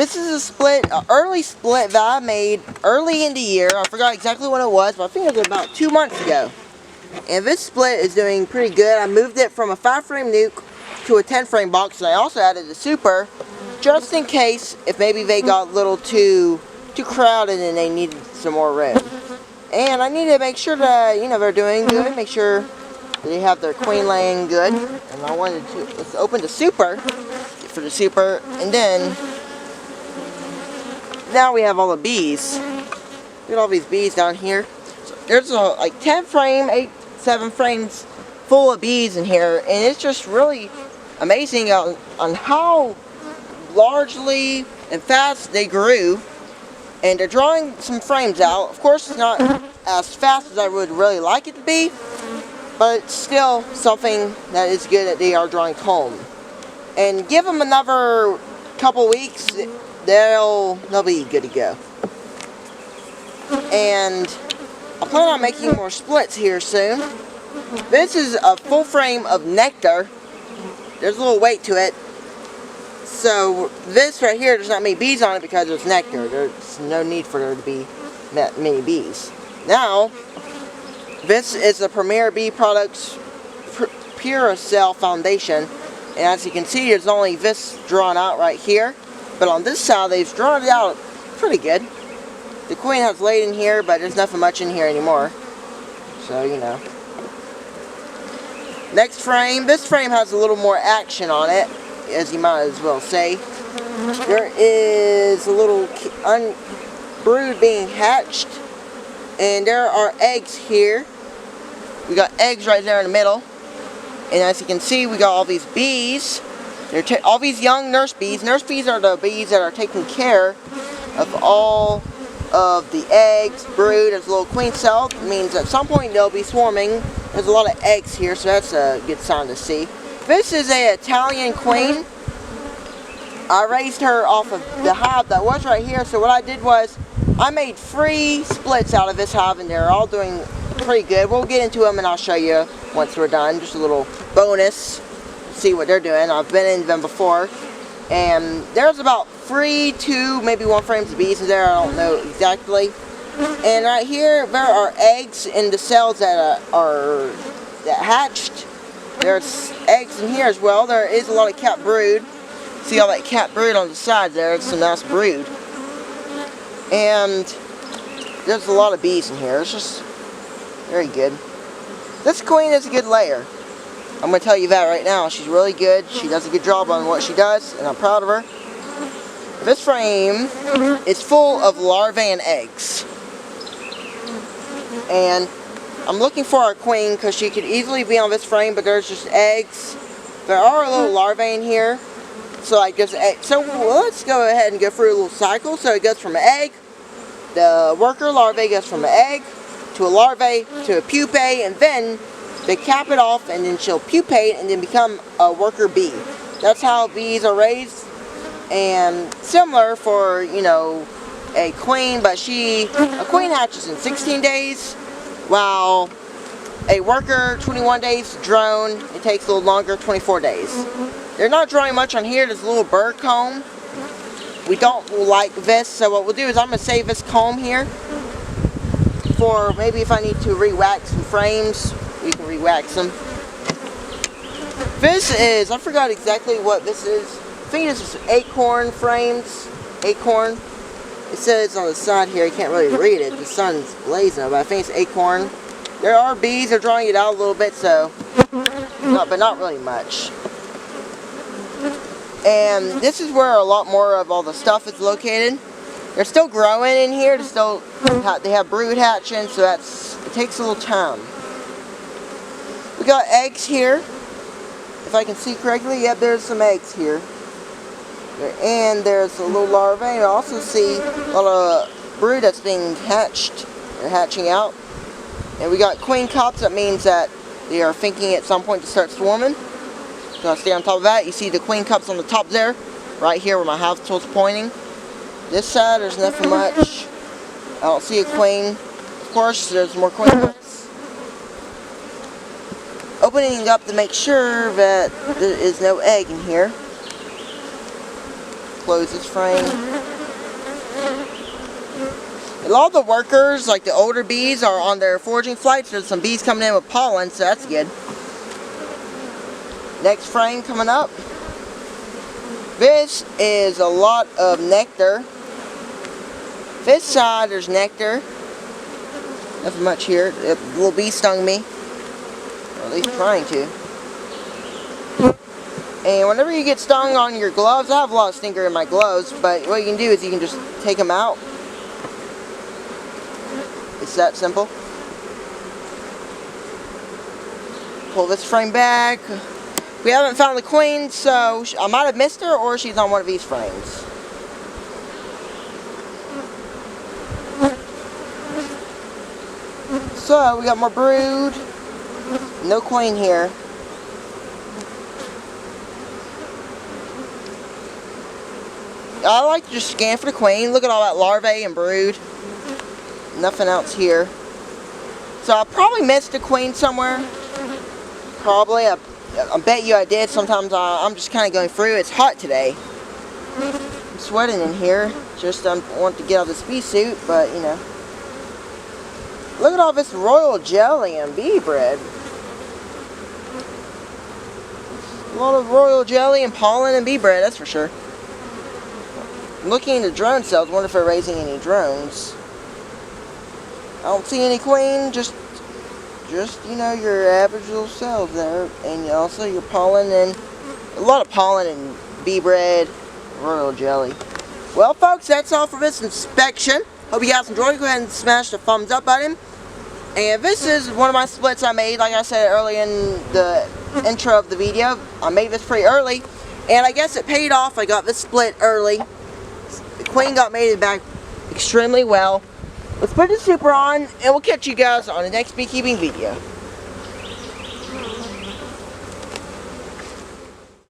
This is a split, an early split that I made early in the year. I forgot exactly when it was, but I think it was about 2 months ago. And this split is doing pretty good. I moved it from a 5-frame nuke to a 10-frame box, and I also added a super, just in case if maybe they got a little too crowded and they needed some more room. And I need to make sure that, they're doing good, make sure they have their queen laying good. And I wanted to, let's open the super, for the super, and then, now we have all the bees. Look at all these bees down here. So there's like 10 frame, 7 frames full of bees in here, and it's just really amazing on how largely and fast they grew. And they're drawing some frames out. Of course, it's not as fast as I would really like it to be, but it's still something that is good that they are drawing comb. And give them another couple weeks, they'll be good to go. And I plan on making more splits here soon. This is a full frame of nectar. There's a little weight to it. So this right here, there's not many bees on it because it's nectar. There's no need for there to be that many bees. Now, this is the Premier Bee Products Pure Cell Foundation. And as you can see, there's only this drawn out right here. But on this side, they've drawn it out pretty good. The queen has laid in here, but there's nothing much in here anymore. So, Next frame. This frame has a little more action on it, as you might as well say. There is a little brood being hatched. And there are eggs here. We got eggs right there in the middle. And as you can see, we got all these bees. All these young nurse bees. Nurse bees are the bees that are taking care of all of the eggs, brood. There's a little queen cell. It means at some point they'll be swarming. There's a lot of eggs here, so that's a good sign to see. This is an Italian queen. I raised her off of the hive that was right here. So what I did was I made 3 splits out of this hive, and they're all doing pretty good. We'll get into them and I'll show you once we're done. Just a little bonus. See what they're doing. I've been in them before. And there's about 3, 2, maybe 1 frames of bees in there. I don't know exactly. And right here, there are eggs in the cells that hatched. There's eggs in here as well. There is a lot of capped brood. See all that capped brood on the side there? It's a nice brood. And there's a lot of bees in here. It's just very good. This queen is a good layer. I'm going to tell you that right now. She's really good. She does a good job on what she does, and I'm proud of her. This frame is full of larvae and eggs. And I'm looking for our queen because she could easily be on this frame, but there's just eggs. There are a little larvae in here. So let's go ahead and go through a little cycle. So it goes from an egg. The worker larvae goes from an egg to a larvae to a pupae, and then they cap it off, and then she'll pupate and then become a worker bee. That's how bees are raised. And similar for, a queen, but a queen hatches in 16 days, while a worker, 21 days, drone, it takes a little longer, 24 days. They're not drawing much on here. There's a little bird comb. We don't like this, so what we'll do is I'm going to save this comb here for maybe if I need to re-wax some frames, we can re-wax them. This is, I forgot exactly what this is. I think this is acorn frames. Acorn. It says on the side here, you can't really read it. The sun's blazing, but I think it's acorn. There are bees, they're drawing it out a little bit, so, but not really much. And this is where a lot more of all the stuff is located. They're still growing in here. They have brood hatching, so it takes a little time. We got eggs here. If I can see correctly, yep, there's some eggs here. And there's a little larvae. I also see a lot of brood that's being hatched. They're hatching out. And we got queen cups. That means that they are thinking at some point to start swarming. So I'll stay on top of that. You see the queen cups on the top there, right here where my house tool's pointing. This side, there's nothing much. I don't see a queen. Of course, there's more queen cups. Opening up to make sure that there is no egg in here. close this frame. A lot of the workers, like the older bees, are on their foraging flights. There's some bees coming in with pollen, so that's good. Next frame coming up. This is a lot of nectar. This side there's nectar. Nothing much here. A little bee stung me. Or at least trying to. And whenever you get stung on your gloves, I have a lot of stinker in my gloves, but what you can do is you can just take them out. It's that simple. Pull this frame back. We haven't found the queen, so I might have missed her, or she's on one of these frames. So, we got more brood. No queen here. I like to just scan for the queen. Look at all that larvae and brood. Nothing else here. So I probably missed a queen somewhere. Probably. I bet you I did. Sometimes I'm just kind of going through. It's hot today. I'm sweating in here. Just I want to get out of this bee suit, but you know. Look at all this royal jelly and bee bread. A lot of royal jelly and pollen and bee bread, that's for sure. I'm looking into drone cells. Wonder if they're raising any drones. I don't see any queen, just you know, your average little cells there, and also your pollen and a lot of pollen and bee bread, royal jelly. Well, folks, that's all for this inspection. Hope you guys enjoyed. Go ahead and smash the thumbs up button. And this is one of my splits I made, like I said earlier in the intro of the video. I made this pretty early, and I guess it paid off. I got this split early. The queen got mated back extremely well. Let's put the super on, and we'll catch you guys on the next beekeeping video.